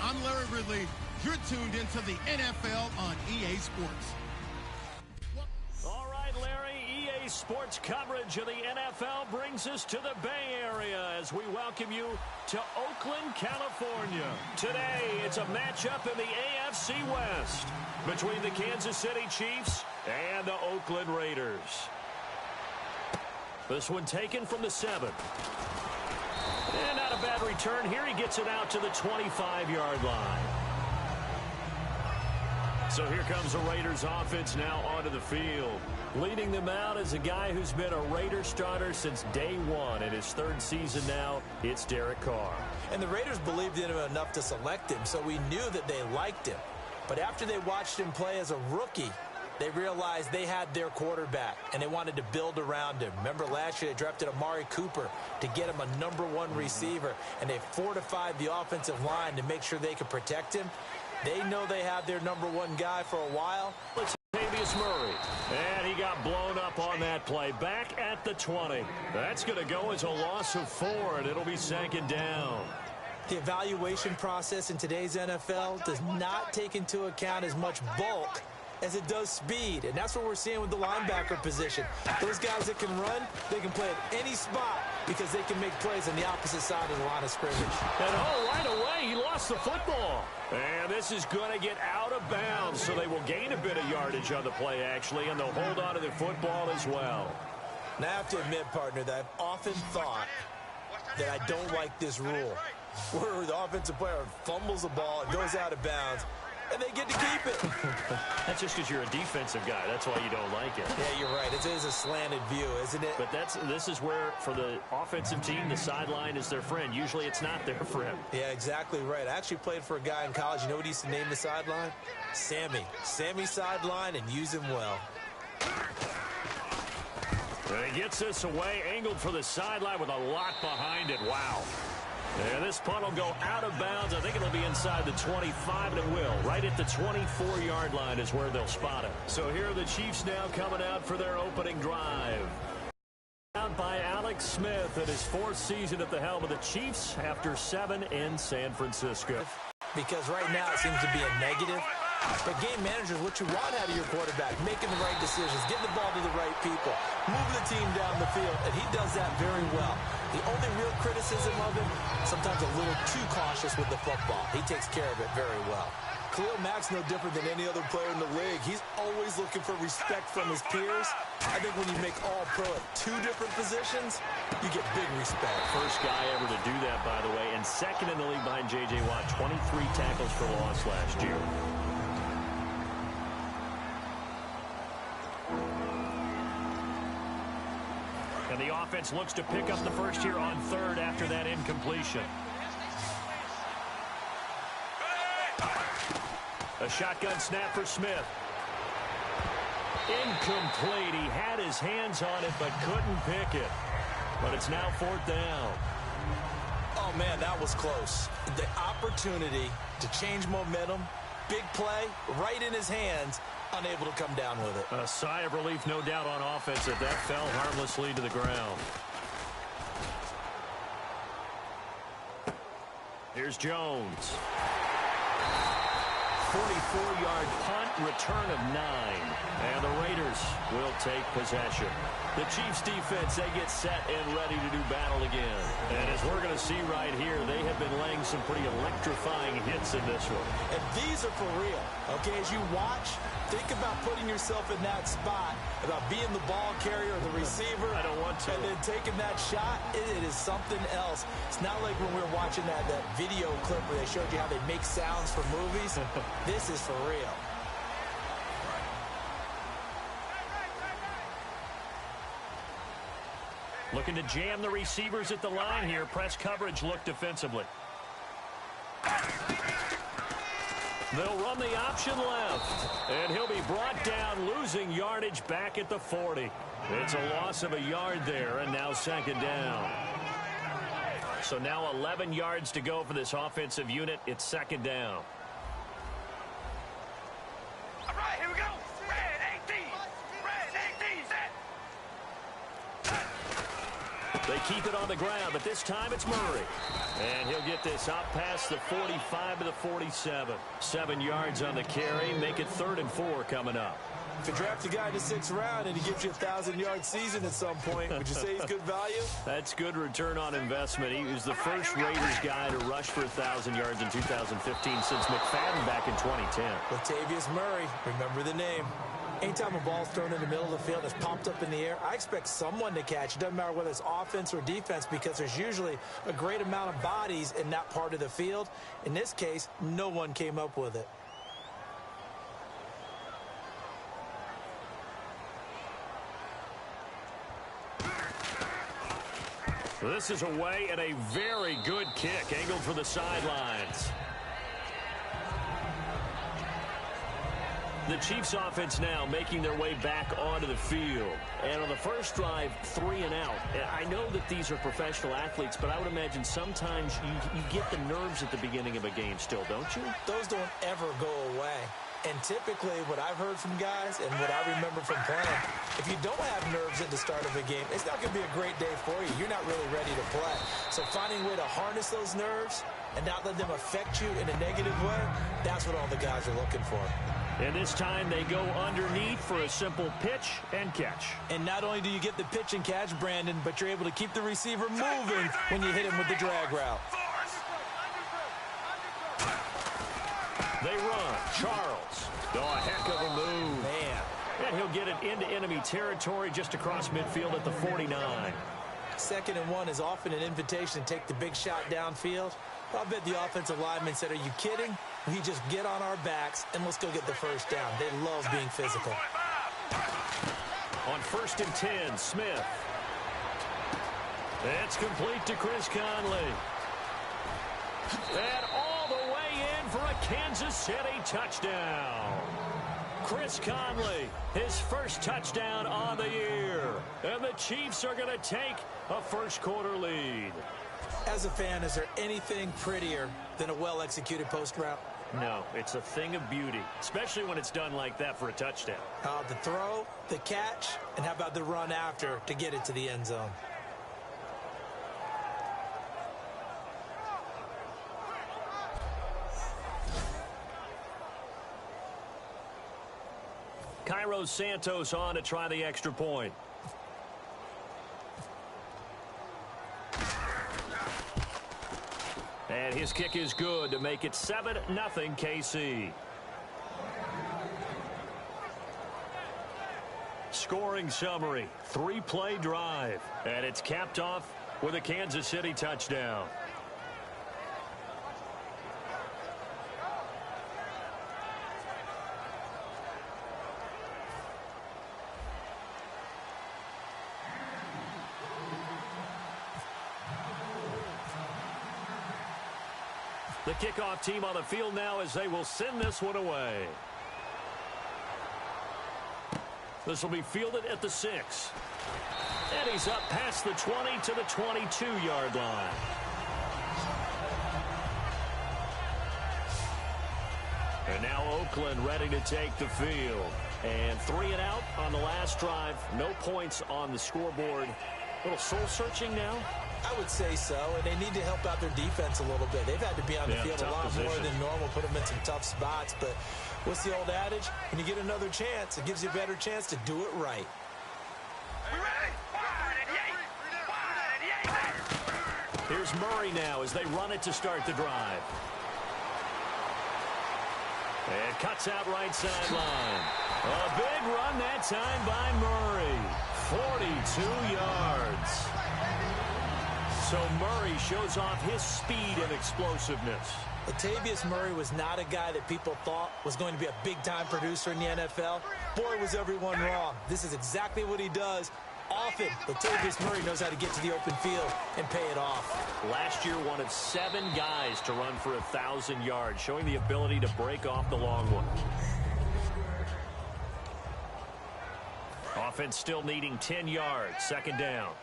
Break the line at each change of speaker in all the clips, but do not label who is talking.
I'm Larry Ridley. You're tuned into the NFL on EA Sports.
All right, Larry, EA Sports coverage of the NFL brings us to the Bay Area as we welcome you to Oakland, California. Today, it's a matchup in the AFC West between the Kansas City Chiefs and the Oakland Raiders. This one taken from the 7. And not a bad return here. He gets it out to the 25-yard line. So here comes the Raiders offense now onto the field. Leading them out is a guy who's been a Raider starter since day one. In his 3rd season now, it's Derek Carr.
And the Raiders believed in him enough to select him, so we knew that they liked him. But after they watched him play as a rookie, they realized they had their quarterback, and they wanted to build around him. Remember last year they drafted Amari Cooper to get him a #1 receiver, and they fortified the offensive line to make sure they could protect him. They know they have their #1 guy for a while.
It's Latavius Murray, and he got blown up on that play. Back at the 20. That's going to go as a loss of 4, and it'll be 2nd down.
The evaluation process in today's NFL does not take into account as much bulk as it does speed, and that's what we're seeing with the linebacker position. Those guys that can run, they can play at any spot because they can make plays on the opposite side of the line of scrimmage.
And right away, he lost the football. And this is going to get out of bounds, so they will gain a bit of yardage on the play, actually, and they'll hold on to the football as well.
Now, I have to admit, partner, that I've often thought that I don't like this rule, where the offensive player fumbles the ball and goes out of bounds, and they get to keep it.
That's just because you're a defensive guy. That's why you don't like it.
Yeah, you're right. It is a slanted view, isn't it?
But this is where, for the offensive team, the sideline is their friend. Usually it's not their friend.
Yeah, exactly right. I actually played for a guy in college. You know what he used to name the sideline? Sammy. Sammy sideline, and use him well.
And he gets this away, angled for the sideline with a lot behind it. Wow. And this punt will go out of bounds. I think it'll be inside the 25, and it will. Right at the 24-yard line is where they'll spot it. So here are the Chiefs now coming out for their opening drive. Out by Alex Smith in his 4th season at the helm of the Chiefs after 7 in San Francisco.
Because right now it seems to be a negative. But game manager is what you want out of your quarterback, making the right decisions, getting the ball to the right people, moving the team down the field, and he does that very well. The only real criticism of him, sometimes a little too cautious with the football. He takes care of it very well. Khalil Mack's no different than any other player in the league. He's always looking for respect from his peers. I think when you make All-Pro at 2 different positions, you get big respect.
First guy ever to do that, by the way, and 2nd in the league behind J.J. Watt, 23 tackles for loss last year. And the offense looks to pick up the first here on 3rd after that incompletion. A shotgun snap for Smith. Incomplete. He had his hands on it but couldn't pick it. But it's now 4th down.
Oh, man, that was close. The opportunity to change momentum, big play, right in his hands, unable to come down with it.
A sigh of relief, no doubt, on offense that fell harmlessly to the ground. Here's Jones. 44-yard punt, return of 9. And the Raiders will take possession. The Chiefs defense, they get set and ready to do battle again. And as we're going to see right here, they have been laying some pretty electrifying hits in this one.
And these are for real. Okay, as you watch, think about putting yourself in that spot, about being the ball carrier or the receiver.
I don't want to.
And then taking that shot, it is something else. It's not like when we were watching that video clip where they showed you how they make sounds for movies. This is for real.
Looking to jam the receivers at the line here. Press coverage look defensively. They'll run the option left. And he'll be brought down, losing yardage back at the 40. It's a loss of a yard there, and now 2nd down. So now 11 yards to go for this offensive unit. It's 2nd down.
All right, here we go. Red 18. Red 18, set.
They keep it on the ground, but this time it's Murray. And he'll get this out past the 45 to the 47. 7 yards on the carry. Make it 3rd and 4 coming up.
If you draft a guy in the 6th round and he gives you a 1,000-yard season at some point, would you say he's good value?
That's good return on investment. He was the first Raiders guy to rush for 1,000 yards in 2015 since McFadden back in 2010.
Latavius Murray, remember the name. Anytime a ball's thrown in the middle of the field that's popped up in the air, I expect someone to catch. It doesn't matter whether it's offense or defense because there's usually a great amount of bodies in that part of the field. In this case, no one came up with it.
This is away and a very good kick angled for the sidelines. The Chiefs offense now making their way back onto the field. And on the first drive, 3 and out. I know that these are professional athletes, but I would imagine sometimes you get the nerves at the beginning of a game still, don't you?
Those don't ever go away. And typically, what I've heard from guys and what I remember from playing, if you don't have nerves at the start of a game, it's not going to be a great day for you. You're not really ready to play. So finding a way to harness those nerves and not let them affect you in a negative way, that's what all the guys are looking for.
And this time they go underneath for a simple pitch and catch.
And not only do you get the pitch and catch, Brandon, but you're able to keep the receiver moving when you hit him with the drag route.
They run. Charles. Oh, a heck of a move.
Man.
And he'll get it into enemy territory just across midfield at the 49.
2nd and 1 is often an invitation to take the big shot downfield. I bet the offensive lineman said, are you kidding? We just get on our backs and let's go get the first down. They love being physical.
On 1st and 10, Smith. It's complete to Chris Conley. And all the way in for a Kansas City touchdown. Chris Conley, his first touchdown on the year. And the Chiefs are going to take a first-quarter lead.
As a fan, is there anything prettier than a well-executed post route?
No, it's a thing of beauty, especially when it's done like that for a touchdown.
The throw, the catch, and how about the run after to get it to the end zone?
Cairo Santos on to try the extra point. And his kick is good to make it 7-0 KC. Scoring summary, 3-play drive. And it's capped off with a Kansas City touchdown. The kickoff team on the field now as they will send this one away. This will be fielded at the 6. And he's up past the 20 to the 22-yard line. And now Oakland ready to take the field. And 3 and out on the last drive. No points on the scoreboard. A little soul-searching now.
I would say so, and they need to help out their defense a little bit. They've had to be on the field a lot more than normal, put them in some tough spots. But what's the old adage? When you get another chance, it gives you a better chance to do it right.
Here's Murray now as they run it to start the drive. And cuts out right sideline. A big run that time by Murray. 42 yards. So Murray shows off his speed and explosiveness.
Latavius Murray was not a guy that people thought was going to be a big-time producer in the NFL. Boy, was everyone wrong. This is exactly what he does. Often, Latavius Murray knows how to get to the open field and pay it off. Last year, one of 7 guys to run for 1,000 yards, showing the ability to break off the long one. Offense still needing 10 yards, 2nd down.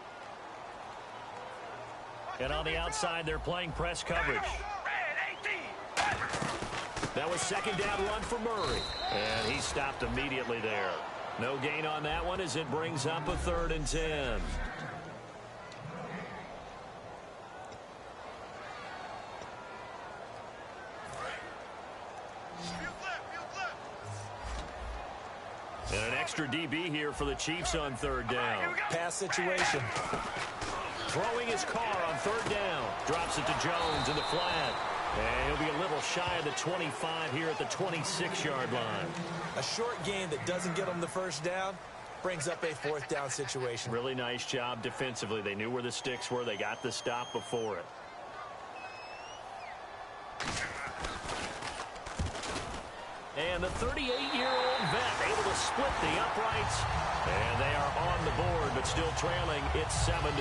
And on the outside, they're playing press coverage. That was 2nd down run for Murray. And he stopped immediately there. No gain on that one as it brings up a 3rd and 10.
extra DB here for the Chiefs on third down.
Pass situation.
Throwing his car on third down. Drops it to Jones in the flat. And he'll be a little shy of the 25 here at the 26-yard line.
A short game that doesn't get him the first down brings up a fourth down situation.
Really nice job defensively. They knew where the sticks were. They got the stop before it. And the 38-year-old vet able to split the uprights. And they are on the board, but still trailing. It's 7-3.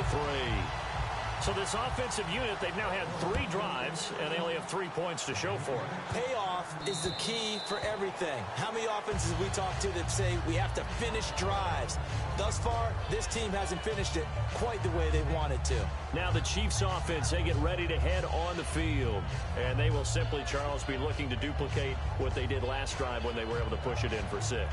So this offensive unit, they've now had 3 drives, and they only have 3 points to show for it.
Payoff is the key for everything. How many offenses we talk to that say we have to finish drives? Thus far, this team hasn't finished it quite the way they wanted to.
Now the Chiefs offense, they get ready to head on the field. And they will simply, Charles, be looking to duplicate what they did last drive when they were able to push it in for 6.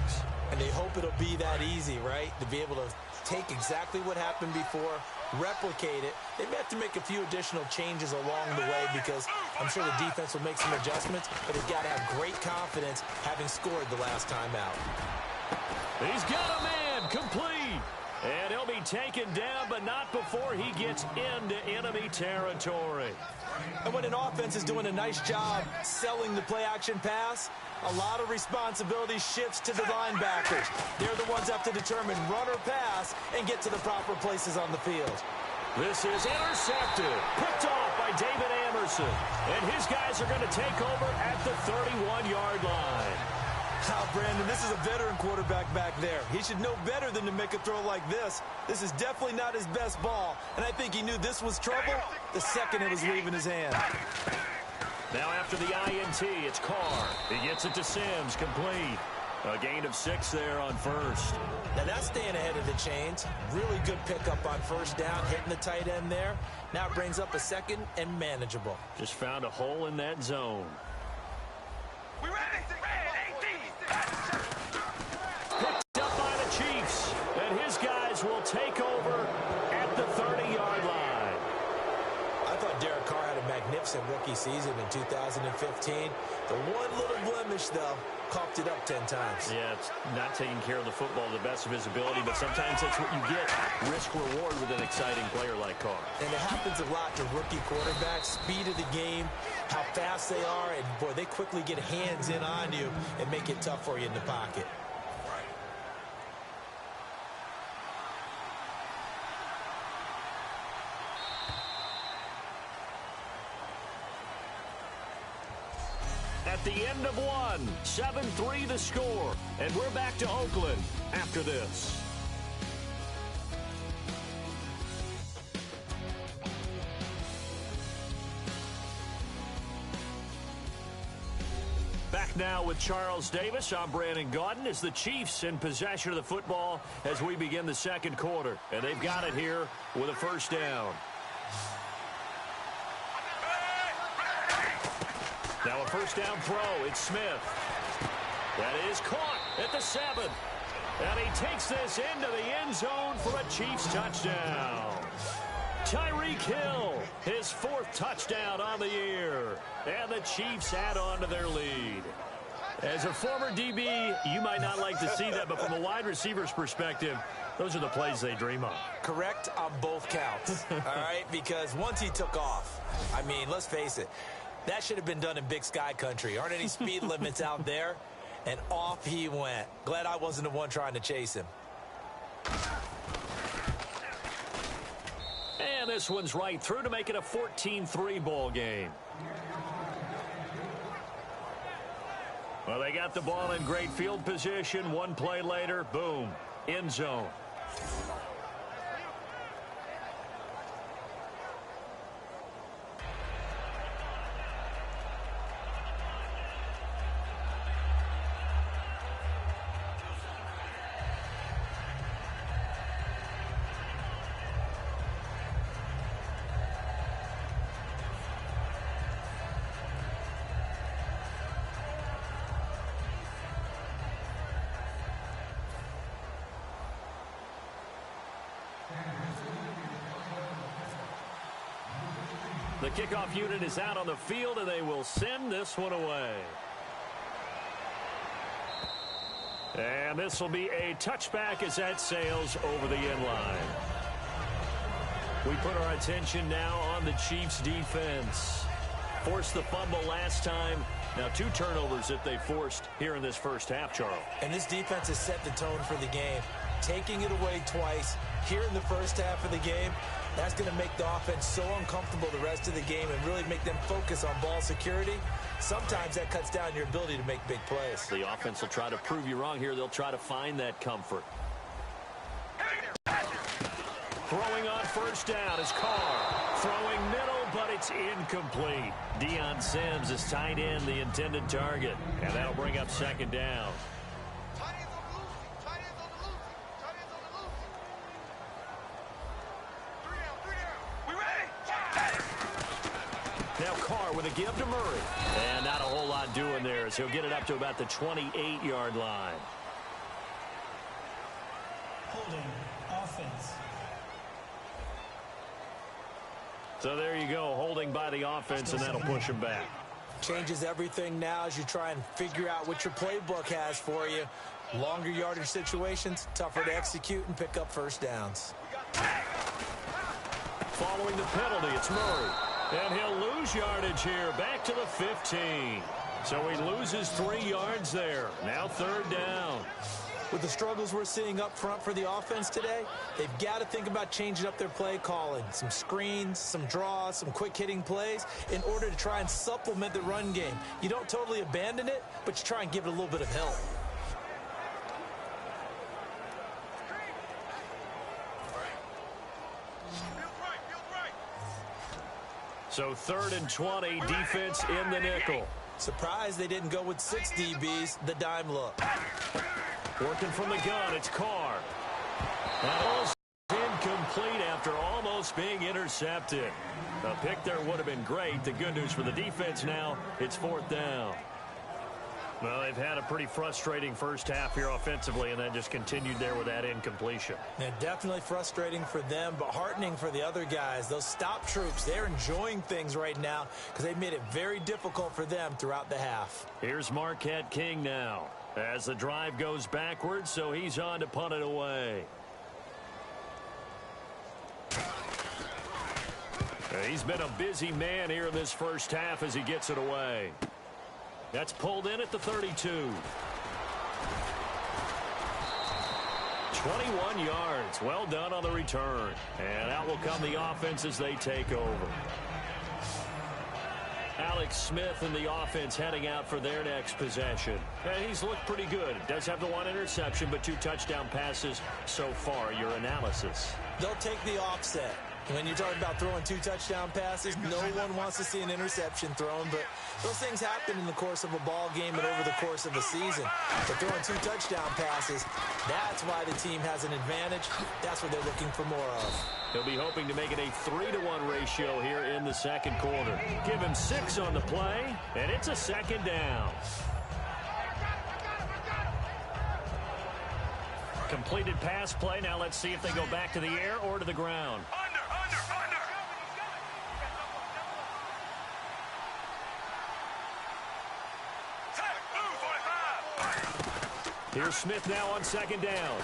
And they hope it'll be that easy, right? To be able to take exactly what happened before, replicate it. They may have to make a few additional changes along the way because I'm sure the defense will make some adjustments, but they've got to have great confidence having scored the last time out.
He's got a man complete. And he'll be taken down, but not before he gets into enemy territory.
And when an offense is doing a nice job selling the play-action pass, a lot of responsibility shifts to the linebackers. They're the ones that have to determine run or pass and get to the proper places on the field.
This is intercepted, picked off by David Amerson. And his guys are going to take over at the 31-yard line.
Now, Brandon, this is a veteran quarterback back there. He should know better than to make a throw like this. This is definitely not his best ball, and I think he knew this was trouble the second it was leaving his hand.
Now after the INT, it's Carr. He gets it to Sims, complete. A gain of 6 there on first.
Now that's staying ahead of the chains. Really good pickup on first down, hitting the tight end there. Now it brings up a second and manageable.
Just found a hole in that zone.
We ready?
Picked up by the Chiefs, and his guys will take over at the 30-yard line.
I thought Derek Carr had a magnificent rookie season in 2015. The one little blemish, though, coughed it up 10 times.
Yeah, it's not taking care of the football to the best of his ability, but sometimes that's what you get, risk-reward with an exciting player like Carr.
And it happens a lot to rookie quarterbacks, speed of the game, how fast they are, and, boy, they quickly get hands in on you and make it tough for you in the pocket.
At the end of one, 7-3 the score, and we're back to Oakland after this. Back now with Charles Davis. I'm Brandon Gaudin. As the Chiefs in possession of the football as we begin the second quarter. And they've got it here with a first down. Now a first down throw. It's Smith. That is caught at the 7. And he takes this into the end zone for a Chiefs touchdown. Tyreek Hill, his 4th touchdown on the year. And the Chiefs add on to their lead. As a former DB, you might not like to see that, but from a wide receiver's perspective, those are the plays they dream of.
Correct on both counts, all right? Because once he took off, I mean, let's face it, that should have been done in Big Sky country. Aren't any speed limits out there? And off he went. Glad I wasn't the one trying to chase him.
And this one's right through to make it a 14-3 ball game. Well, they got the ball in great field position. One play later, boom, end zone. The kickoff unit is out on the field, and they will send this one away. And this will be a touchback as that sails over the end line. We put our attention now on the Chiefs' defense. Forced the fumble last time. Now 2 turnovers that they forced here in this first half, Charles.
And this defense has set the tone for the game. Taking it away twice here in the first half of the game, that's going to make the offense so uncomfortable the rest of the game and really make them focus on ball security. Sometimes that cuts down your ability to make big plays.
The offense will try to prove you wrong here. They'll try to find that comfort. Throwing on first down is Carr. Throwing middle, but it's incomplete. Deion Sims is tight end, the intended target. And that'll bring up second down. Now Carr with a give to Murray. And not a whole lot doing there, as he'll get it up to about the 28-yard line.
Holding offense.
So there you go, holding by the offense, and that'll push him back.
Changes everything now as you try and figure out what your playbook has for you. Longer yardage situations, tougher to execute and pick up first downs.
Following the penalty, it's Murray. And he'll lose yardage here, back to the 15. So he loses 3 yards there. Now third down.
With the struggles we're seeing up front for the offense today, they've got to think about changing up their play calling. Some screens, some draws, some quick-hitting plays in order to try and supplement the run game. You don't totally abandon it, but you try and give it a little bit of help.
So 3rd and 20, defense in the nickel.
Surprised they didn't go with 6 DBs, the dime look.
Working from the gun, it's Carr. That ball's incomplete after almost being intercepted. A pick there would have been great. The good news for the defense now, it's 4th down. Well, they've had a pretty frustrating first half here offensively, and then just continued there with that incompletion.
And definitely frustrating for them, but heartening for the other guys. Those stop troops, they're enjoying things right now because they made it very difficult for them throughout the half.
Here's Marquette King now as the drive goes backwards, so he's on to punt it away. He's been a busy man here in this first half as he gets it away. That's pulled in at the 32. 21 yards. Well done on the return. And out will come the offense as they take over. Alex Smith and the offense heading out for their next possession. And he's looked pretty good. Does have the 1 interception, but 2 touchdown passes so far. Your analysis?
They'll take the offset. When you're talking about throwing 2 touchdown passes, no one wants to see an interception thrown, but those things happen in the course of a ball game and over the course of a season. But throwing 2 touchdown passes, that's why the team has an advantage. That's what they're looking for more of.
He'll be hoping to make it a 3-to-1 ratio here in the second quarter. Give him 6 on the play, and it's a second down. Completed pass play. Now let's see if they go back to the air or to the ground. Here's Smith now on second down.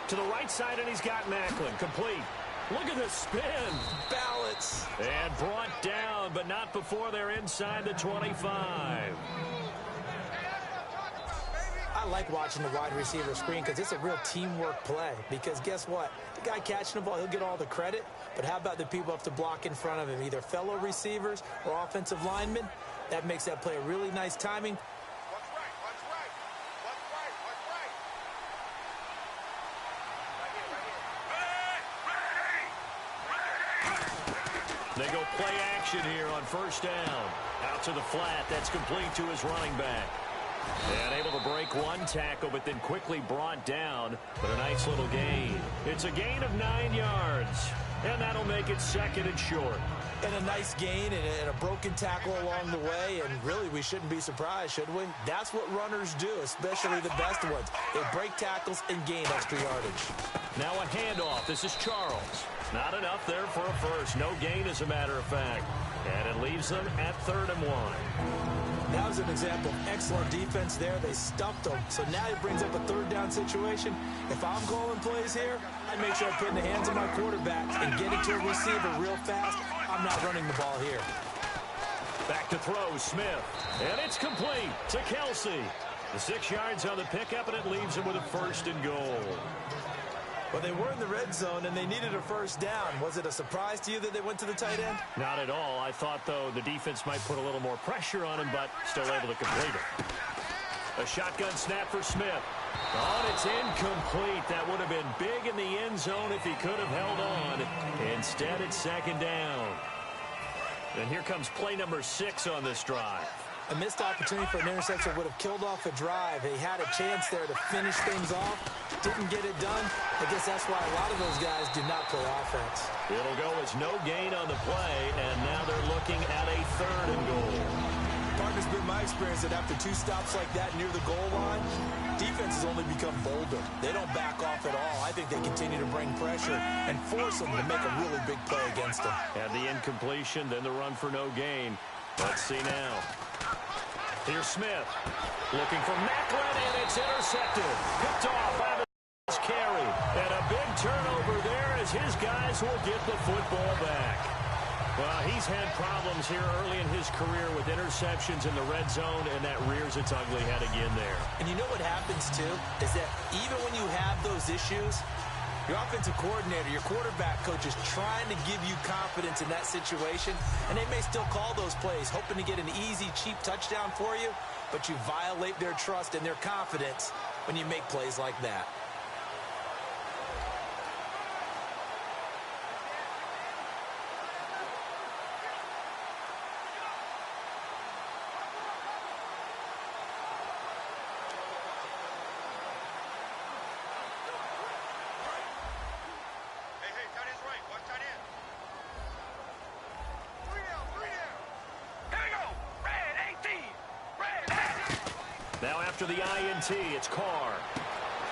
To the right side, and he's got Macklin. Complete. Look at the spin.
Balance.
And brought down, but not before they're inside the 25.
I like watching the wide receiver screen because it's a real teamwork play. Because guess what? The guy catching the ball, he'll get all the credit. But how about the people up to block in front of him, either fellow receivers or offensive linemen? That makes that play a really nice timing.
They go play action here on first down. Out to the flat. That's complete to his running back. And able to break 1 tackle, but then quickly brought down. But a nice little gain. It's a gain of 9 yards. And that'll make it 2nd and short.
And a nice gain and a broken tackle along the way. And really, we shouldn't be surprised, should we? That's what runners do, especially the best ones. They break tackles and gain extra yardage.
Now a handoff. This is Charles. Not enough there for a first. No gain, as a matter of fact. And it leaves them at 3rd and 1.
That was an example of excellent defense there. They stuffed them. So now he brings up a third down situation. If I'm calling plays here, I make sure I put in the hands of my quarterback and get it to a receiver real fast. I'm not running the ball here.
Back to throw, Smith. And it's complete to Kelsey. The 6 yards on the pickup, and it leaves him with a 1st and goal.
Well, they were in the red zone, and they needed a 1st down. Was it a surprise to you that they went to the tight end?
Not at all. I thought, though, the defense might put a little more pressure on him, but still able to complete it. A shotgun snap for Smith. Oh, and it's incomplete. That would have been big in the end zone if he could have held on. Instead, it's 2nd down. And here comes play number 6 on this drive.
A missed opportunity for an interception would have killed off a drive. He had a chance there to finish things off. Didn't get it done. I guess that's why a lot of those guys do not play offense.
It'll go as no gain on the play, and now they're looking at a 3rd and goal.
Partner's been my experience that after 2 stops like that near the goal line, defenses only become bolder. They don't back off at all. I think they continue to bring pressure and force them to make a really big play against them.
Had the incompletion, then the run for no gain. Let's see now. Here's Smith. Looking for Macklin, and it's intercepted. Picked off by the carry. And a big turnover there as his guys will get the football back. Well, he's had problems here early in his career with interceptions in the red zone, and that rears its ugly head again there.
And you know what happens, too, is that even when you have those issues, your offensive coordinator, your quarterback coach is trying to give you confidence in that situation, and they may still call those plays, hoping to get an easy, cheap touchdown for you, but you violate their trust and their confidence when you make plays like that.
Now after the INT, it's Carr.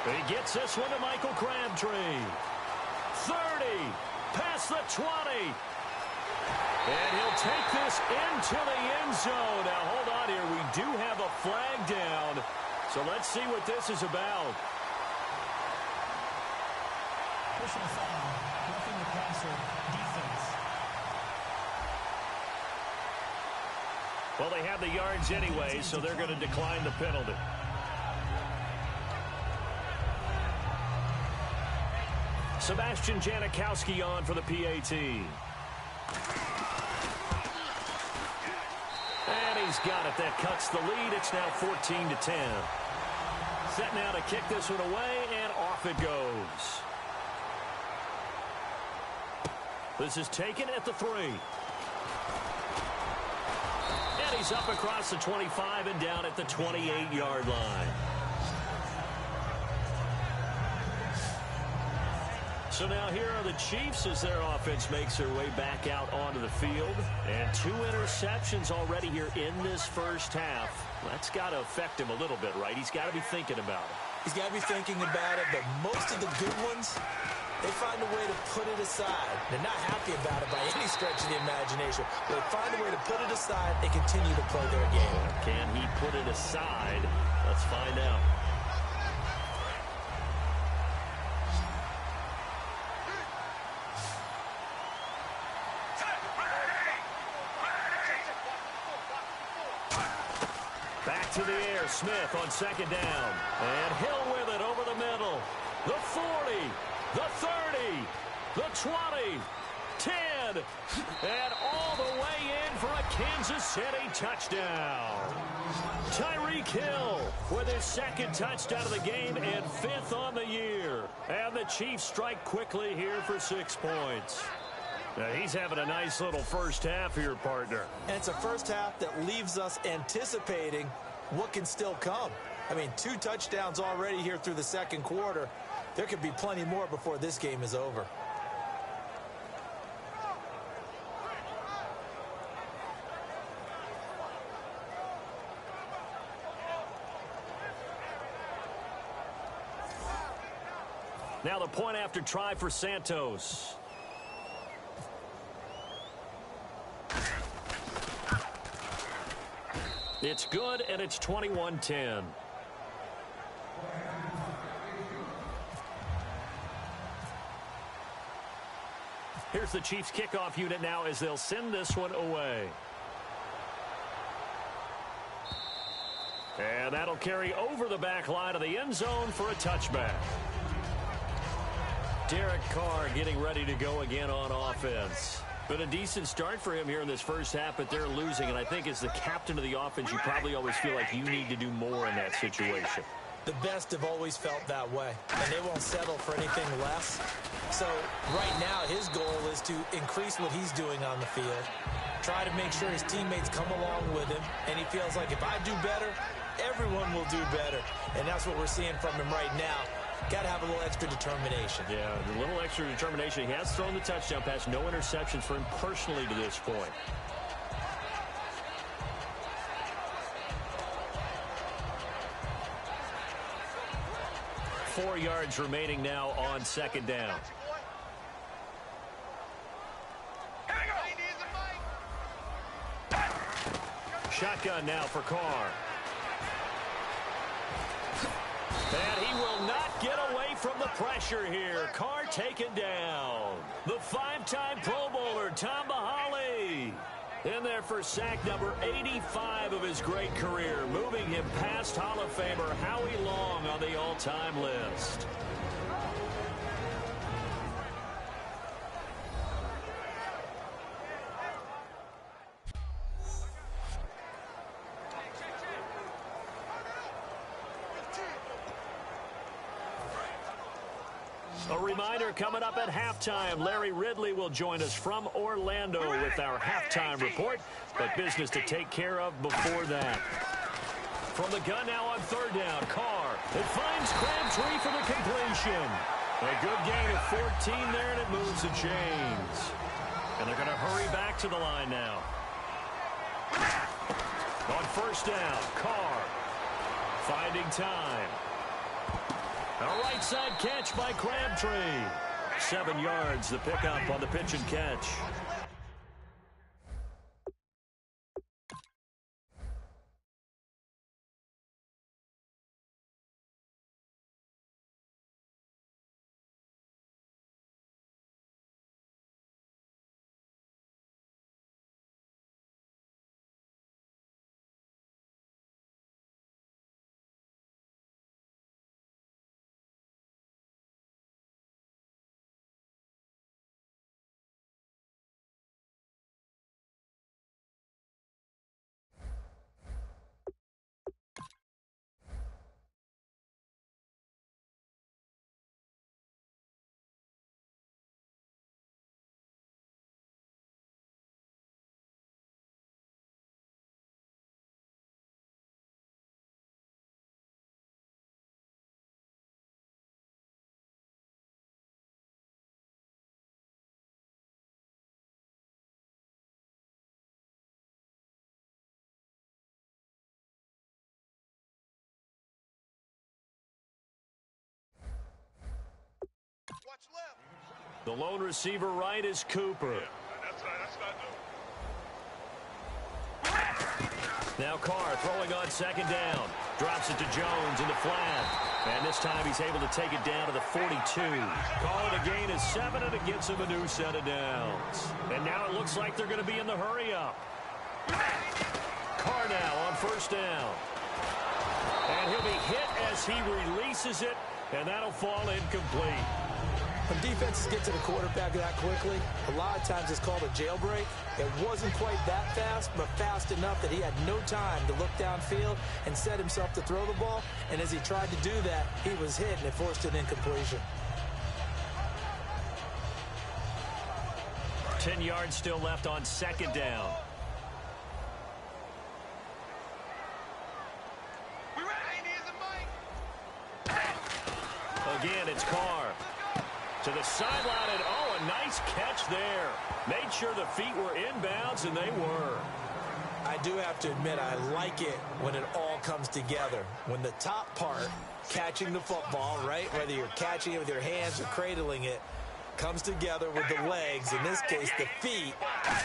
He gets this one to Michael Crabtree. 30, past the 20. And he'll take this into the end zone. Now hold on here, we do have a flag down. So let's see what this is about.
Personal foul, roughing the passer, defense.
Well, they have the yards anyway, so they're going to decline the penalty. Sebastian Janikowski on for the PAT. And he's got it. That cuts the lead. It's now 14-10. Set now to kick this one away, and off it goes. This is taken at the 3. And he's up across the 25 and down at the 28-yard line. So now here are the Chiefs as their offense makes their way back out onto the field. And 2 interceptions already here in this first half. That's got to affect him a little bit, right? He's got to be thinking about it.
He's got to be thinking about it, but most of the good ones, they find a way to put it aside. They're not happy about it by any stretch of the imagination. They find a way to put it aside and continue to play their game.
Can he put it aside? Let's find out. Back to the air, Smith on second down. And Hill with it over the middle. The 40, the 30, the 20, 10, and all the way in for a Kansas City touchdown. Tyreek Hill with his second touchdown of the game and 5th on the year. And the Chiefs strike quickly here for 6 points. Now, he's having a nice little first half here, partner.
And it's a first half that leaves us anticipating what can still come. I mean, 2 touchdowns already here through the second quarter. There could be plenty more before this game is over.
Now the point after try for Santos. It's good, and it's 21-10. Here's the Chiefs kickoff unit now as they'll send this one away. And that'll carry over the back line of the end zone for a touchback. Derek Carr getting ready to go again on offense. Been a decent start for him here in this first half, but they're losing. And I think as the captain of the offense, you probably always feel like you need to do more in that situation.
The best have always felt that way, and they won't settle for anything less. So right now his goal is to increase what he's doing on the field, try to make sure his teammates come along with him, and he feels like if I do better, everyone will do better. And that's what we're seeing from him right now. Got to have a little extra determination.
Yeah, a little extra determination. He has thrown the touchdown pass. No interceptions for him personally to this point. Four yards remaining now on second down. Shotgun now for Carr. And he will not get away from the pressure here. Carr taken down. The five-time Pro Bowler, Tom Bahali, in there for sack number 85 of his great career, moving him past Hall of Famer Howie Long on the all-time list. A reminder coming up at halftime. Larry Ridley will join us from Orlando with our halftime report, but business to take care of before that. From the gun now on third down, Carr. It finds Crabtree for the completion. A good gain of 14 there, and it moves the chains. And they're going to hurry back to the line now. On first down, Carr finding time. A right side catch by Crabtree. 7 yards, the pickup on the pitch and catch. The lone receiver right is Cooper. Now Carr throwing on second down. Drops it to Jones in the flat. And this time he's able to take it down to the 42. Call it a gain of 7, and it gets him a new set of downs. And now it looks like they're going to be in the hurry-up. Carr now on first down. And he'll be hit as he releases it, and that'll fall incomplete.
When defenses get to the quarterback that quickly, a lot of times it's called a jailbreak. It wasn't quite that fast, but fast enough that he had no time to look downfield and set himself to throw the ball. And as he tried to do that, he was hit, and it forced an incompletion.
10 yards still left on second down. Again, it's Carr. To the sideline, and oh, a nice catch there. Made sure the feet were inbounds, and they were.
I do have to admit, I like it when it all comes together. When the top part, catching the football, right, whether you're catching it with your hands or cradling it, comes together with the legs. In this case, the feet.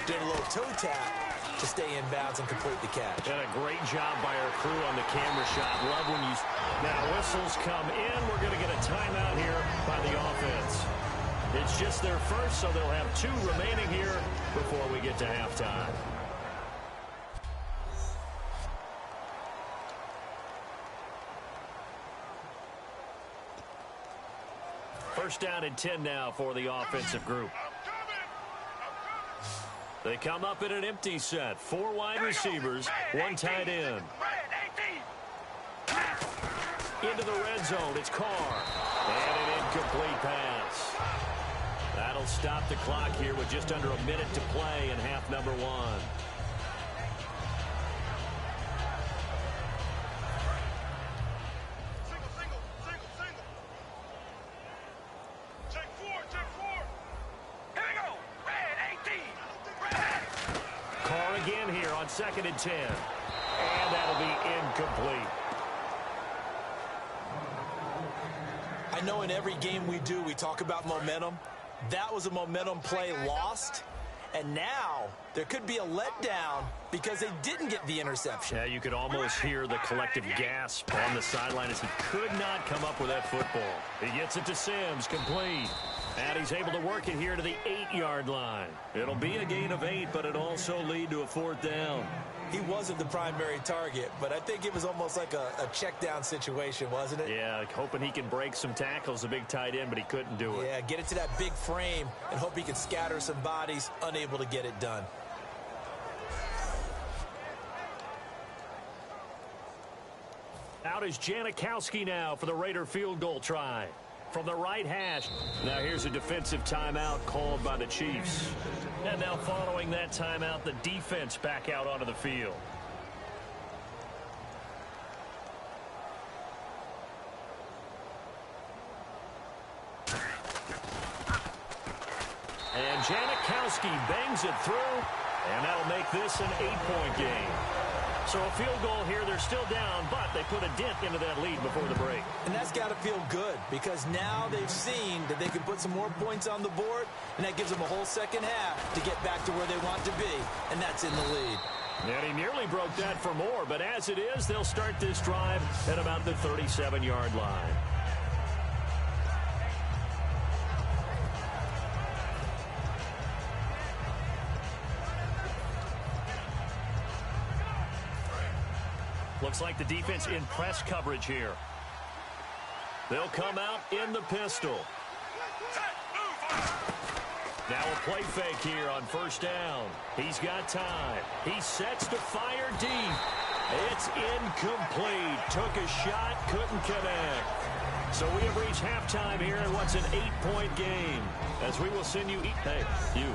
Did a little toe tap. to stay in bounds and complete the catch.
And a great job by our crew on the camera shot. Love when you... Now whistles come in. We're going to get a timeout here by the offense. It's just their first, so they'll have 2 remaining here before we get to halftime. First down and 10 now for the offensive group. They come up in an empty set. 4 wide receivers, 1 tight end. Into the red zone, it's Carr. And an incomplete pass. That'll stop the clock here with just under a minute to play in half number 1. Again here on 2nd and 10. And that'll be incomplete.
I know in every game we do, we talk about momentum. That was a momentum play lost. And now there could be a letdown because they didn't get the interception.
Yeah, you could almost hear the collective gasp on the sideline as he could not come up with that football. He gets it to Sims, complete. And he's able to work it here to the 8-yard line. It'll be a gain of 8, but it'll also lead to a 4th down.
He wasn't the primary target, but I think it was almost like a check down situation, wasn't it?
Yeah, hoping he can break some tackles, a big tight end, but he couldn't do it.
Yeah, get it to that big frame and hope he can scatter some bodies, unable to get it done.
Out is Janikowski now for the Raider field goal try. From the right hash. Now here's a defensive timeout called by the Chiefs. And now following that timeout, the defense back out onto the field. And Janikowski bangs it through. And that'll make this an 8-point game. So a field goal here, they're still down, but they put a dent into that lead before the break.
And that's got to feel good because now they've seen that they can put some more points on the board, and that gives them a whole second half to get back to where they want to be, and that's in the lead.
And he nearly broke that for more, but as it is, they'll start this drive at about the 37-yard line. Looks like the defense in press coverage here. They'll come out in the pistol. Now a play fake here on 1st down. He's got time. He sets to fire deep. It's incomplete. Took a shot, couldn't connect. So we have reached halftime here in what's an 8-point game. As we will send you... Hey, you.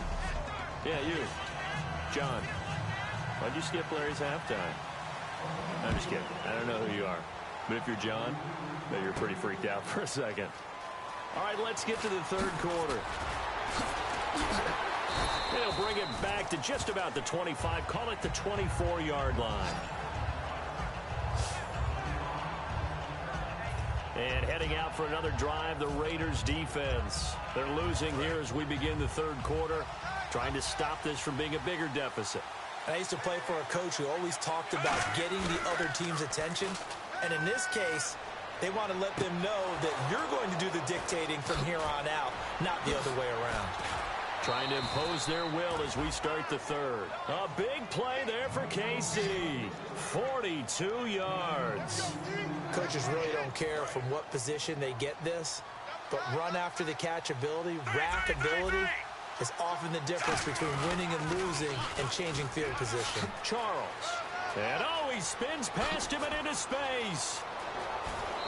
Yeah, you. John. Why'd you skip Larry's halftime? I'm just kidding. I don't know who you are. But if you're John, then you're pretty freaked out for a second. All right, let's get to the 3rd quarter. They'll bring it back to just about the 25. Call it the 24-yard line. And heading out for another drive, the Raiders defense. They're losing here as we begin the 3rd quarter, trying to stop this from being a bigger deficit.
I used to play for a coach who always talked about getting the other team's attention. And in this case, they want to let them know that you're going to do the dictating from here on out, not the other way around.
Trying to impose their will as we start the 3rd. A big play there for KC. 42 yards.
Coaches really don't care from what position they get this, but run after the catch ability, rack ability, is often the difference between winning and losing and changing field position.
Charles. And he spins past him and into space.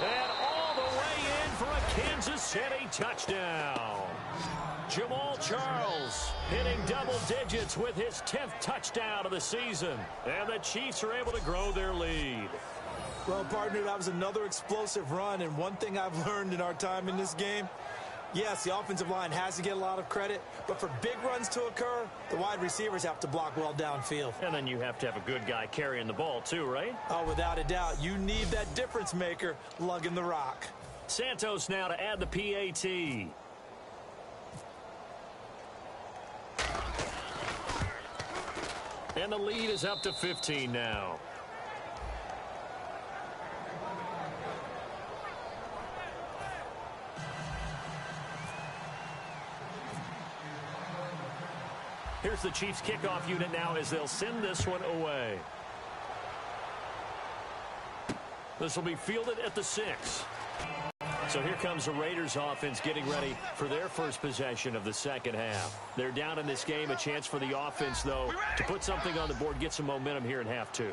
And all the way in for a Kansas City touchdown. Jamal Charles hitting double digits with his 10th touchdown of the season. And the Chiefs are able to grow their lead.
Well, partner, that was another explosive run. And one thing I've learned in our time in this game, yes, the offensive line has to get a lot of credit, but for big runs to occur, the wide receivers have to block well downfield.
And then you have to have a good guy carrying the ball too, right?
Oh, without a doubt. You need that difference maker lugging the rock.
Santos now to add the PAT. And the lead is up to 15 now. Here's the Chiefs kickoff unit now as they'll send this one away. This will be fielded at the 6. So here comes the Raiders offense getting ready for their first possession of the second half. They're down in this game. A chance for the offense, though, to put something on the board, get some momentum here in half 2.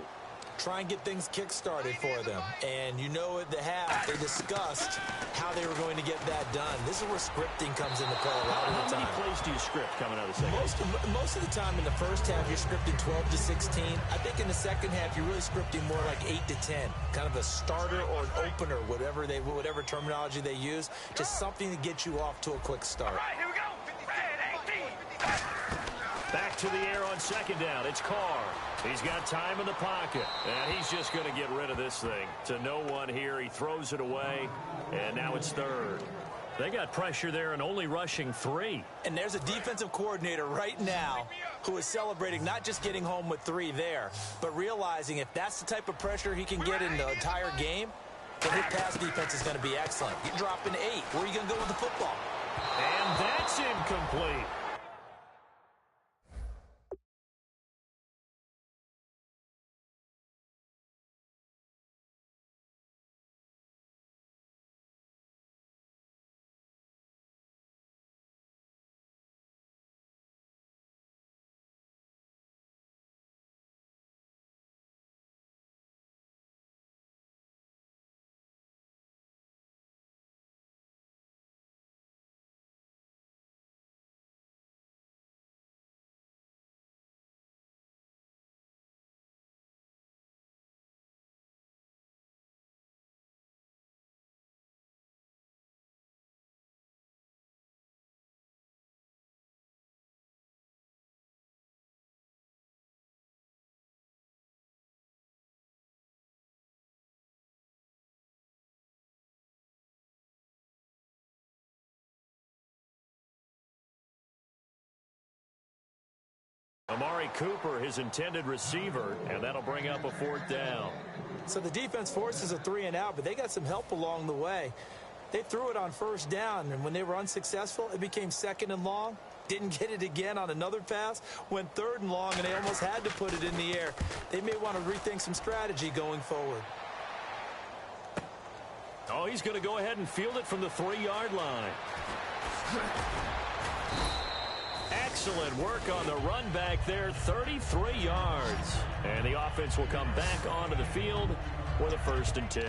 Try and get things kick-started for them. And you know at the half, they discussed how they were going to get that done. This is where scripting comes into play a lot of the time.
How many plays do you script coming out of the second half?
Most of the time in the first half, you're scripting 12 to 16. I think in the second half, you're really scripting more like 8 to 10. Kind of a starter or an opener, whatever terminology they use. Just something to get you off to a quick start.
All right, here we go. Red 18.
Back to the air on second down. It's Carr. He's got time in the pocket, and he's just going to get rid of this thing. To no one here. He throws it away, and now it's third. They got pressure there and only rushing 3.
And there's a defensive coordinator right now who is celebrating not just getting home with 3 there, but realizing if that's the type of pressure he can get in the entire game, then his pass defense is going to be excellent. You're dropping 8. Where are you going to go with the football?
And that's incomplete. Amari Cooper, his intended receiver, and that'll bring up a 4th down.
So the defense forces a 3 and out, but they got some help along the way. They threw it on 1st down, and when they were unsuccessful, it became 2nd and long. Didn't get it again on another pass. Went 3rd and long, and they almost had to put it in the air. They may want to rethink some strategy going forward.
Oh, he's going to go ahead and field it from the 3-yard line. Excellent work on the run back there, 33 yards. And the offense will come back onto the field with a 1st and 10.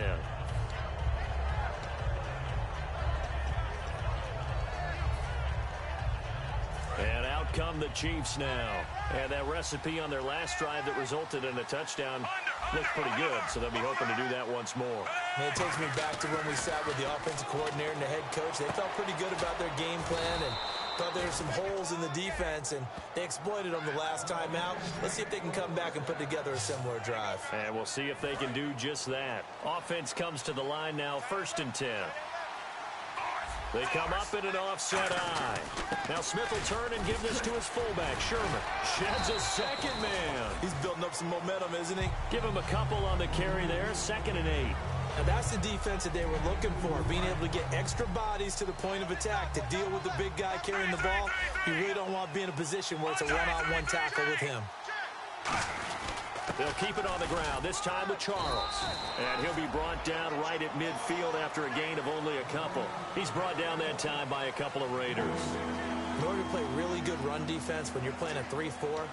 And out come the Chiefs now. And that recipe on their last drive that resulted in a touchdown looked pretty good, so they'll be hoping to do that once more.
And it takes me back to when we sat with the offensive coordinator and the head coach. They felt pretty good about their game plan and thought there were some holes in the defense, and they exploited them the last time out. Let's see if they can come back and put together a similar drive.
And we'll see if they can do just that. Offense comes to the line now, 1st and 10. They come up in an offset eye. Now Smith will turn and give this to his fullback, Sherman. Sheds a second man.
He's building up some momentum, isn't he?
Give him a couple on the carry there, 2nd and 8.
Now that's the defense that they were looking for, being able to get extra bodies to the point of attack to deal with the big guy carrying the ball. You really don't want to be in a position where it's a one-on-one tackle with him.
They'll keep it on the ground, this time with Charles. And he'll be brought down right at midfield after a gain of only a couple. He's brought down that time by a couple of Raiders.
In order to play really good run defense when you're playing a 3-4,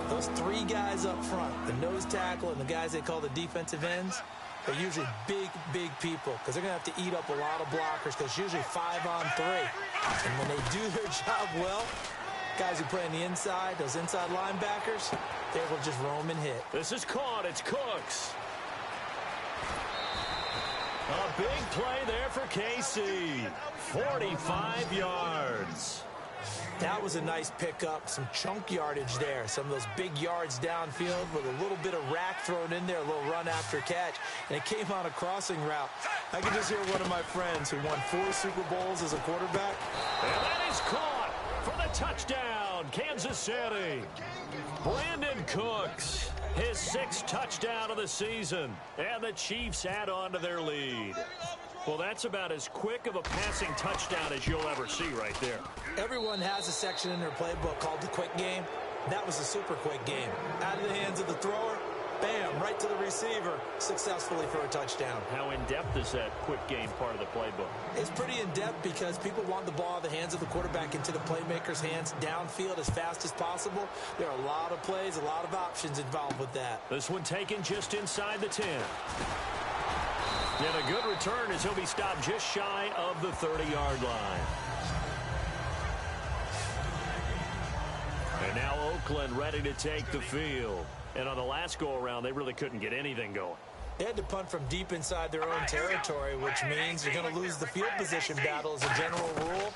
those 3 guys up front, the nose tackle and the guys they call the defensive ends, they're usually big, big people because they're going to have to eat up a lot of blockers because it's usually 5-on-3. And when they do their job well, guys who play on the inside, those inside linebackers, they will just roam and hit.
This is caught. It's Cooks. A big play there for KC. 45 yards.
That was a nice pickup, some chunk yardage there. Some of those big yards downfield with a little bit of rack thrown in there, a little run after catch. And it came on a crossing route. I can just hear one of my friends who won 4 Super Bowls as a quarterback.
And that is caught for the touchdown. touchdown, Kansas City. Brandon Cooks, his 6th touchdown of the season, and the Chiefs add on to their lead. Well, that's about as quick of a passing touchdown as you'll ever see right there.
Everyone has a section in their playbook called the quick game. That was a super quick game. Out of the hands of the thrower, bam, right to the receiver, successfully for a touchdown.
How in-depth is that quick game part of the playbook?
It's pretty in-depth because people want the ball out of the hands of the quarterback into the playmaker's hands downfield as fast as possible. There are a lot of plays, a lot of options involved with that.
This one taken just inside the 10. And a good return as he'll be stopped just shy of the 30-yard line. And now Oakland ready to take the field. And on the last go-around, they really couldn't get anything going.
They had to punt from deep inside their own territory, which means you're going to lose the field position battle as a general rule.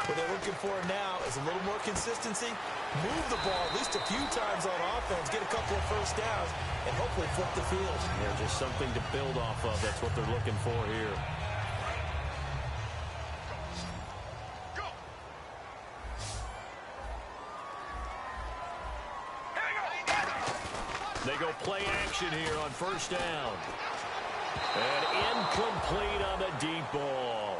What they're looking for now is a little more consistency, move the ball at least a few times on offense, get a couple of first downs, and hopefully flip the field.
Yeah, just something to build off of. That's what they're looking for here. They go play action here on first down. And incomplete on the deep ball.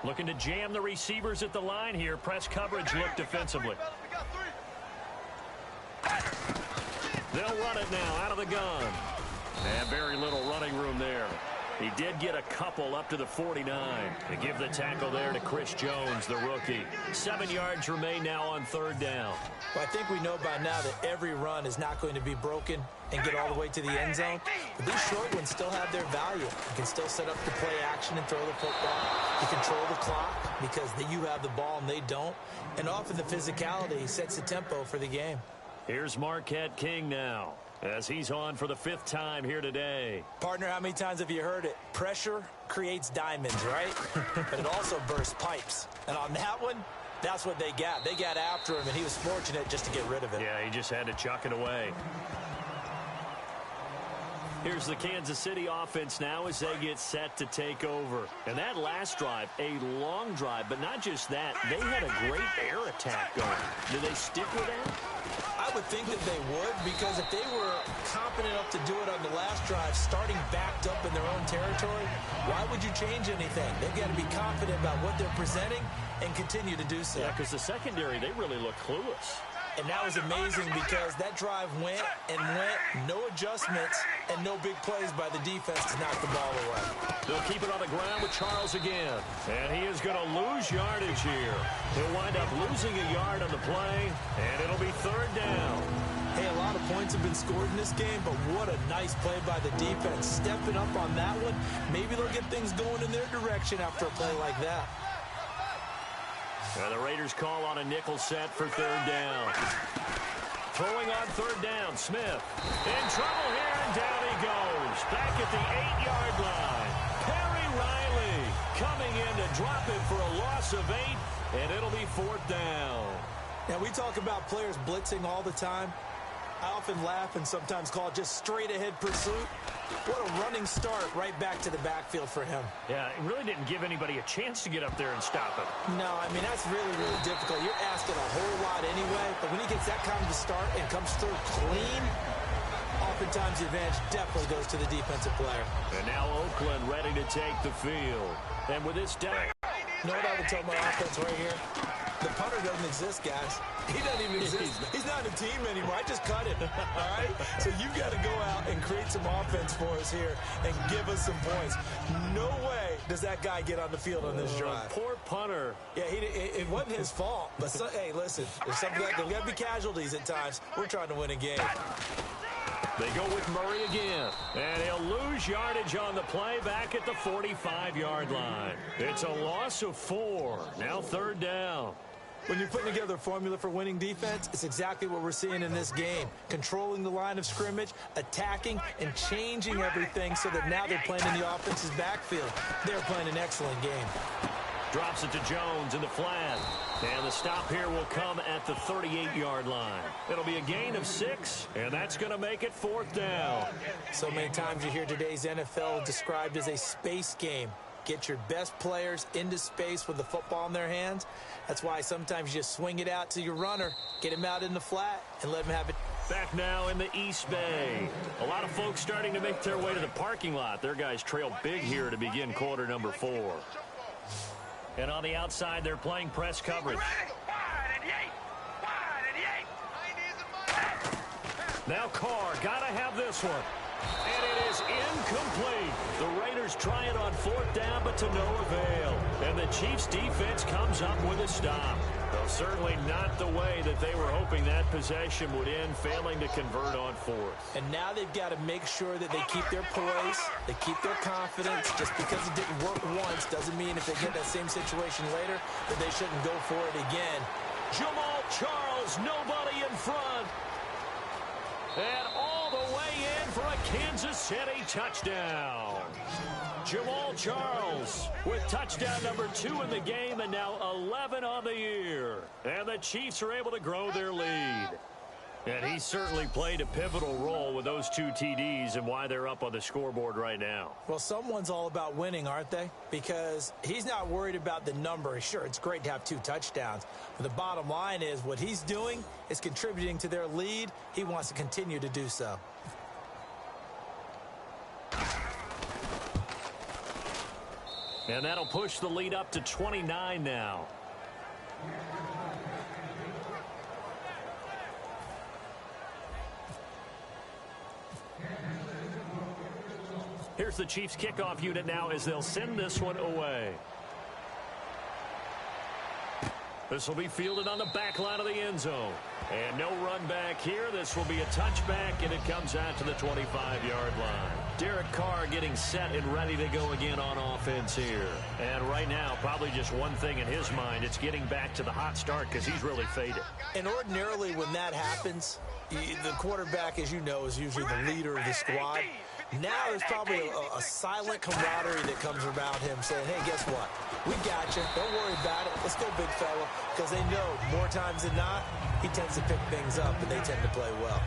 Looking to jam the receivers at the line here. Press coverage look defensively. They'll run it now out of the gun. And very little running room there. He did get a couple up to the 49 to give the tackle there to Chris Jones, the rookie. 7 yards remain now on third down.
Well, I think we know by now that every run is not going to be broken and get all the way to the end zone. But these short ones still have their value. You can still set up the play action and throw the football. You control the clock because you have the ball and they don't. And often the physicality sets the tempo for the game.
Here's Marquette King now, as he's on for the 5th time here today.
Partner, how many times have you heard it? Pressure creates diamonds, right? But it also bursts pipes. And on that one, that's what they got. They got after him, and he was fortunate just to get rid of it.
Yeah, he just had to chuck it away. Here's the Kansas City offense now as they get set to take over. And that last drive, a long drive, but not just that. They had a great air attack going. Do they stick with that?
I would think that they would, because if they were competent enough to do it on the last drive, starting backed up in their own territory, why would you change anything? They've got to be confident about what they're presenting and continue to do so.
Yeah, because the secondary, they really look clueless.
And that was amazing because that drive went and went, no adjustments, and no big plays by the defense to knock the ball away.
They'll keep it on the ground with Charles again. And he is going to lose yardage here. He'll wind up losing a yard on the play, and it'll be third down.
Hey, a lot of points have been scored in this game, but what a nice play by the defense. Stepping up on that one, maybe they'll get things going in their direction after a play like that.
And the Raiders call on a nickel set for third down. Throwing on third down, Smith. In trouble here, and down he goes. Back at the 8-yard line. Perry Riley coming in to drop it for a loss of 8, and it'll be fourth down.
Now, we talk about players blitzing all the time. I often laugh and sometimes call it just straight-ahead pursuit. What a running start right back to the backfield for him.
Yeah, it really didn't give anybody a chance to get up there and stop him.
No, I mean, that's really, really difficult. You're asking a whole lot anyway, but when he gets that kind of a start and comes through clean, oftentimes the advantage definitely goes to the defensive player.
And now Oakland ready to take the field. And with this down.
You know what I would tell my offense right here? The punter doesn't exist, guys. He doesn't even exist. He's not a team anymore. I just cut him, all right? So you've got to go out and create some offense for us here and give us some points. No way does that guy get on the field on this drive.
Poor punter.
Yeah, it wasn't his fault. But, hey, listen, there's something like there's got to be casualties at times. We're trying to win a game.
They go with Murray again. And he'll lose yardage on the play back at the 45-yard line. It's a loss of 4. Now third down.
When you're putting together a formula for winning defense, it's exactly what we're seeing in this game. Controlling the line of scrimmage, attacking, and changing everything so that now they're playing in the offense's backfield. They're playing an excellent game.
Drops it to Jones in the flat. And the stop here will come at the 38-yard line. It'll be a gain of 6, and that's going to make it 4th down.
So many times you hear today's NFL described as a space game. Get your best players into space with the football in their hands. That's why sometimes you just swing it out to your runner, get him out in the flat, and let him have it.
Back now in the East Bay. A lot of folks starting to make their way to the parking lot. Their guys trail big here to begin quarter number 4. And on the outside, they're playing press coverage. Now Carr, gotta have this one. And it is incomplete. The Raiders try it on 4th down, but to no avail. And the Chiefs' defense comes up with a stop. Well, certainly not the way that they were hoping that possession would end, failing to convert on 4th.
And now they've got to make sure that they keep their poise, they keep their confidence. Just because it didn't work once doesn't mean if they get that same situation later that they shouldn't go for it again.
Jamal Charles, nobody in front. And all the way in for a Kansas City touchdown. Jamal Charles with touchdown number 2 in the game and now 11 on the year. And the Chiefs are able to grow their lead. And he certainly played a pivotal role with those 2 TDs and why they're up on the scoreboard right now.
Well, someone's all about winning, aren't they? Because he's not worried about the number. Sure, it's great to have 2 touchdowns. But the bottom line is what he's doing is contributing to their lead. He wants to continue to do so.
And that'll push the lead up to 29 now. Here's the Chiefs kickoff unit now as they'll send this one away. This will be fielded on the back line of the end zone. And no run back here. This will be a touchback, and it comes out to the 25-yard line. Derek Carr getting set and ready to go again on offense here. And right now, probably just one thing in his mind. It's getting back to the hot start because he's really faded.
And ordinarily when that happens, the quarterback, as you know, is usually the leader of the squad. Now there's probably a silent camaraderie that comes around him saying, hey, guess what? We got you. Don't worry about it. Let's go, big fella. Because they know more times than not, he tends to pick things up, and they tend to play well.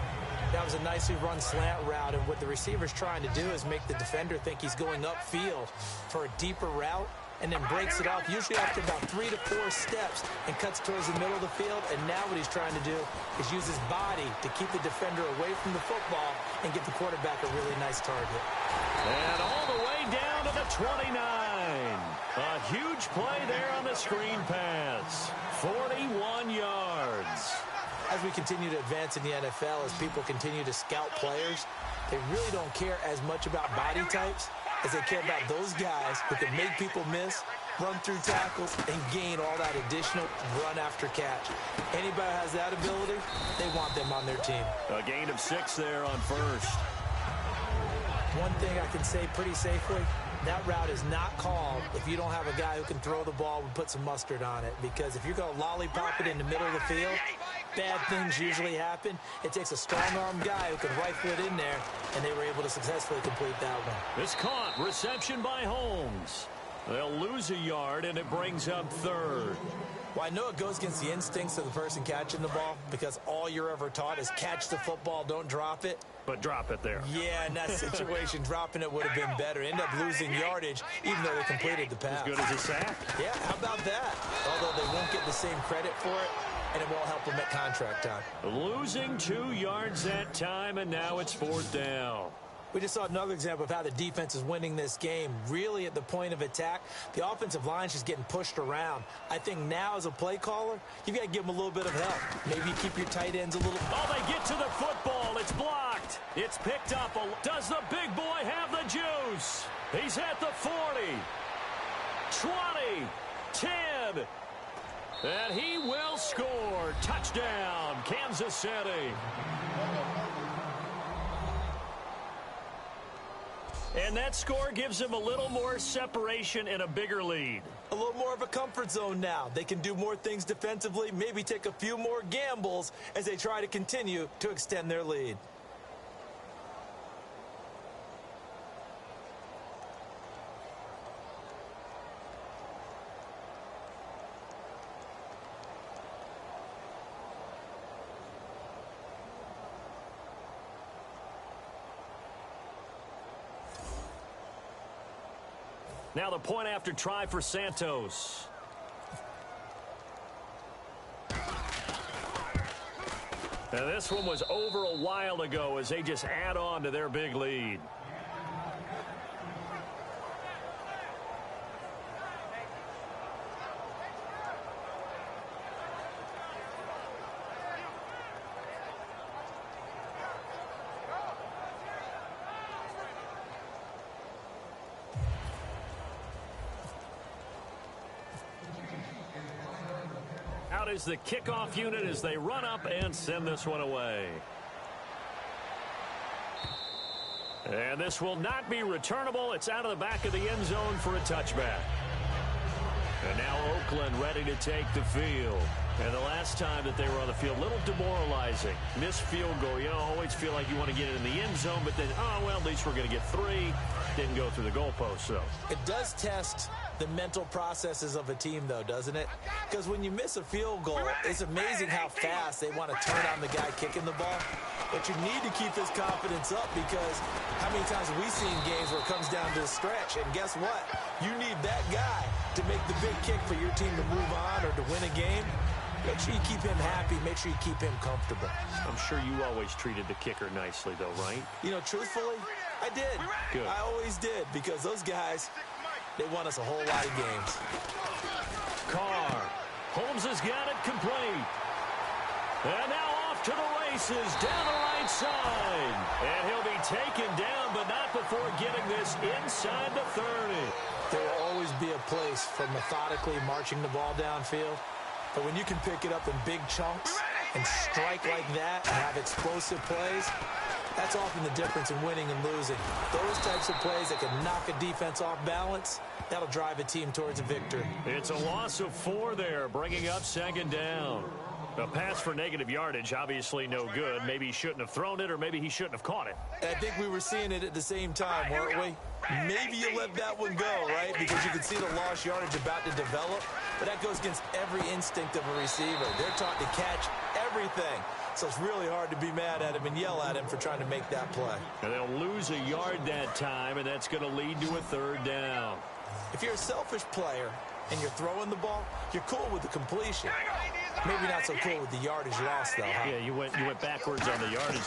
That was a nicely run slant route, and what the receiver's trying to do is make the defender think he's going upfield for a deeper route, and then breaks it off, usually after about 3 to 4 steps, and cuts towards the middle of the field. And now what he's trying to do is use his body to keep the defender away from the football and get the quarterback a really nice target.
And all the way down to the 29. A huge play there on the screen pass. 41 yards.
As we continue to advance in the NFL, as people continue to scout players, they really don't care as much about body types as they care about those guys who can make people miss, run through tackles, and gain all that additional run after catch. Anybody who has that ability, they want them on their team.
A gain of 6 there on first.
One thing I can say pretty safely, that route is not called if you don't have a guy who can throw the ball and put some mustard on it. Because if you're going to lollipop it in the middle of the field, bad things usually happen. It takes a strong-arm guy who can rifle it in there, and they were able to successfully complete that one.
It's caught. Reception by Holmes. They'll lose a yard, and it brings up 3rd.
Well, I know it goes against the instincts of the person catching the ball because all you're ever taught is catch the football, don't drop it.
But drop it there.
Yeah, in that situation, dropping it would have been better. End up losing yardage, even though they completed the pass.
As good as a sack.
Yeah, how about that? Although they won't get the same credit for it, and it won't help them at contract time.
Losing 2 yards that time, and now it's 4th down.
We just saw another example of how the defense is winning this game. Really at the point of attack, the offensive line's just getting pushed around. I think now as a play caller, you've got to give them a little bit of help. Maybe keep your tight ends a little...
Oh, they get to the football. It's blocked. It's picked up. Does the big boy have the juice? He's at the 40. 20. 10. And he will score. Touchdown, Kansas City. And that score gives them a little more separation and a bigger lead.
A little more of a comfort zone now. They can do more things defensively, maybe take a few more gambles as they try to continue to extend their lead.
Now the point after try for Santos. And this one was over a while ago as they just add on to their big lead. Out is the kickoff unit as they run up and send this one away. And this will not be returnable. It's out of the back of the end zone for a touchback. And now Oakland ready to take the field. And the last time that they were on the field, a little demoralizing. Missed field goal. You know, always feel like you want to get it in the end zone, but then, oh, well, at least we're going to get 3. Didn't go through the goalpost, though.
It does test the mental processes of a team, though, doesn't it? Because when you miss a field goal, it's amazing how fast they want to turn on the guy kicking the ball. But you need to keep this confidence up because how many times have we seen games where it comes down to a stretch? And guess what? You need that guy to make the big kick for your team to move on or to win a game. Make sure you keep him happy. Make sure you keep him comfortable.
I'm sure you always treated the kicker nicely, though, right?
You know, truthfully, I did.
Good.
I always did because those guys, they won us a whole lot of games.
Carr. Holmes has got it complete. And now off to the races down the right side. And he'll be taken down, but not before getting this inside the 30.
There will always be a place for methodically marching the ball downfield. But when you can pick it up in big chunks and strike like that and have explosive plays, that's often the difference in winning and losing. Those types of plays that can knock a defense off balance, that'll drive a team towards a victory.
It's a loss of 4 there, bringing up second down. A pass for negative yardage, obviously no good. Maybe he shouldn't have thrown it, or maybe he shouldn't have caught it.
And I think we were seeing it at the same time, weren't we? Maybe you let that one go, right? Because you can see the lost yardage about to develop. But that goes against every instinct of a receiver. They're taught to catch everything. So it's really hard to be mad at him and yell at him for trying to make that play.
And they'll lose a yard that time, and that's going to lead to a 3rd down.
If you're a selfish player and you're throwing the ball, you're cool with the completion. Maybe not so cool with the yardage loss, though, huh?
Yeah, you went backwards on the yardage.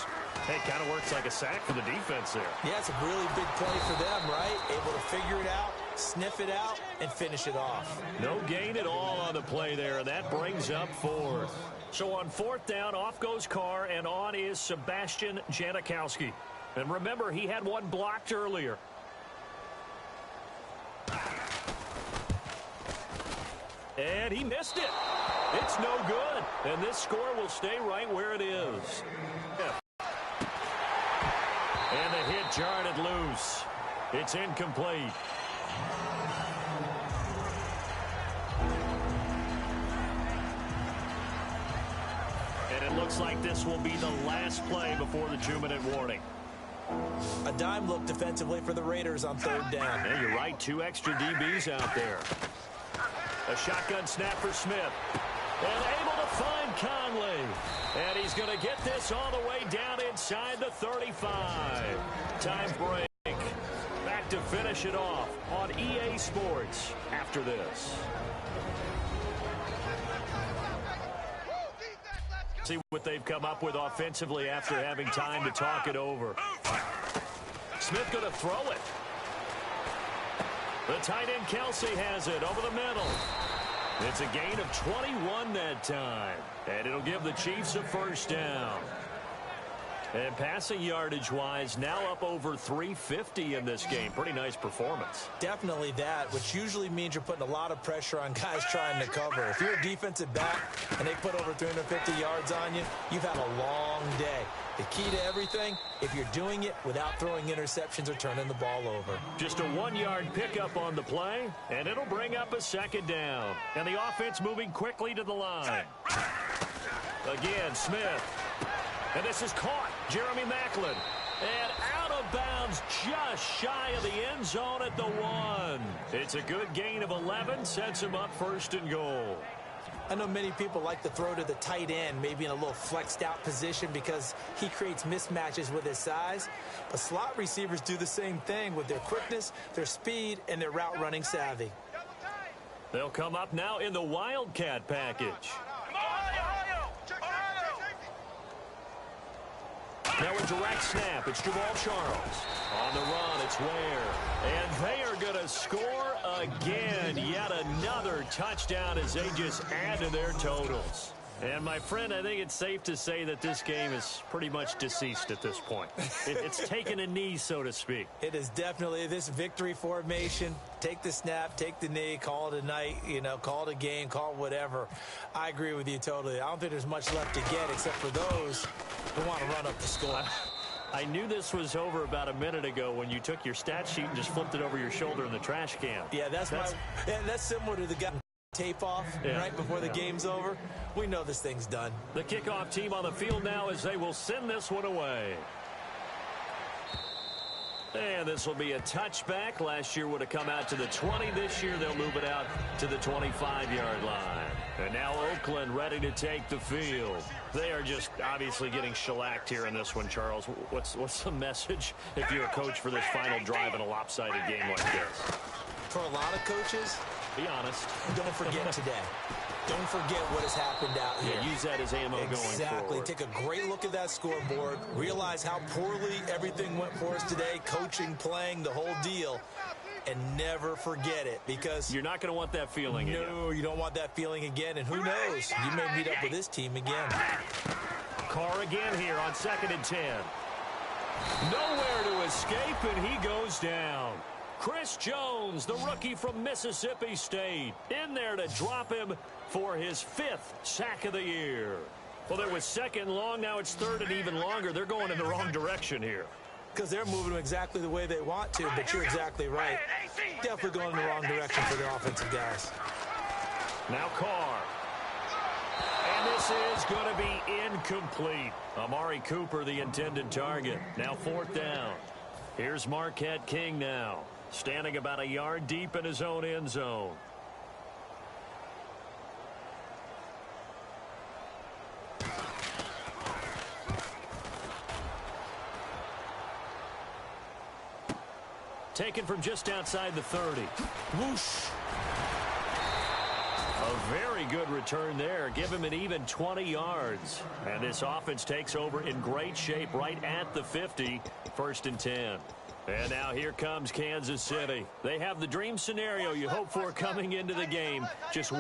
Hey, it kind of works like a sack for the defense there.
Yeah, it's a really big play for them, right? Able to figure it out, sniff it out, and finish it off.
No gain at all on the play there, and that brings up 4th. So on 4th down, off goes Carr, and on is Sebastian Janikowski. And remember, he had one blocked earlier. And he missed it. It's no good. And this score will stay right where it is. And the hit jarred it loose. It's incomplete. And it looks like this will be the last play before the 2-minute warning.
A dime look defensively for the Raiders on 3rd down.
Yeah, you're right. 2 extra DBs out there. A shotgun snap for Smith. And able to find Conley. And he's going to get this all the way down inside the 35. Time break. Back to finish it off on EA Sports after this. See what they've come up with offensively after having time to talk it over. Smith going to throw it. The tight end Kelsey has it over the middle. It's a gain of 21 that time. And it'll give the Chiefs a 1st down. And passing yardage-wise, now up over 350 in this game. Pretty nice performance.
Definitely that, which usually means you're putting a lot of pressure on guys trying to cover. If you're a defensive back and they put over 350 yards on you, you've had a long day. The key to everything, if you're doing it without throwing interceptions or turning the ball over.
Just a 1-yard pickup on the play, and it'll bring up a 2nd down. And the offense moving quickly to the line. Again, Smith. And this is caught. Jeremy Maclin. And out of bounds just shy of the end zone at the 1. It's a good gain of 11. Sets him up 1st and goal.
I know many people like to throw to the tight end, maybe in a little flexed out position because he creates mismatches with his size. But slot receivers do the same thing with their quickness, their speed, and their route running savvy.
They'll come up now in the Wildcat package. Now a direct snap. It's Jamal Charles. On the run, it's Ware. And they are going to score again. Yet another touchdown as they just add to their totals. And, my friend, I think it's safe to say that this game is pretty much deceased at this point. It's taken a knee, so to speak.
It is definitely this victory formation. Take the snap, take the knee, call it a night, call it a game, call it whatever. I agree with you totally. I don't think there's much left to get except for those who want to run up the score.
I knew this was over about a minute ago when you took your stat sheet and just flipped it over your shoulder in the trash can.
Yeah, that's similar to the guy tape off right before the game's over. We know this thing's done.
The kickoff team on the field now as they will send this one away. And this will be a touchback. Last year would have come out to the 20. This year they'll move it out to the 25-yard line. And now Oakland ready to take the field. They are just obviously getting shellacked here in this one, Charles. What's the message if you're a coach for this final drive in a lopsided game like this?
For a lot of coaches,
be honest.
Don't forget today. Don't forget what has happened out here.
Yeah, use that as ammo going forward.
Exactly. Take a great look at that scoreboard. Realize how poorly everything went for us today. Coaching, playing, the whole deal. And never forget it because
you're not going to want that feeling again.
No, you don't want that feeling again. And who knows? You may meet up with this team again.
Carr again here on 2nd and 10. Nowhere to escape, and he goes down. Chris Jones, the rookie from Mississippi State, in there to drop him for his 5th sack of the year. Well, there was 2nd long. Now it's 3rd and even longer. They're going in the wrong direction here.
Because they're moving exactly the way they want to, but you're exactly right. Definitely going in the wrong direction for the offensive guys.
Now Carr. And this is going to be incomplete. Amari Cooper, the intended target. Now 4th down. Here's Marquette King now, standing about a yard deep in his own end zone. Taken from just outside the 30. Whoosh. A very good return there. Give him an even 20 yards. And this offense takes over in great shape right at the 50. 1st and 10. And now here comes Kansas City. They have the dream scenario you hope for coming into the game. Just one.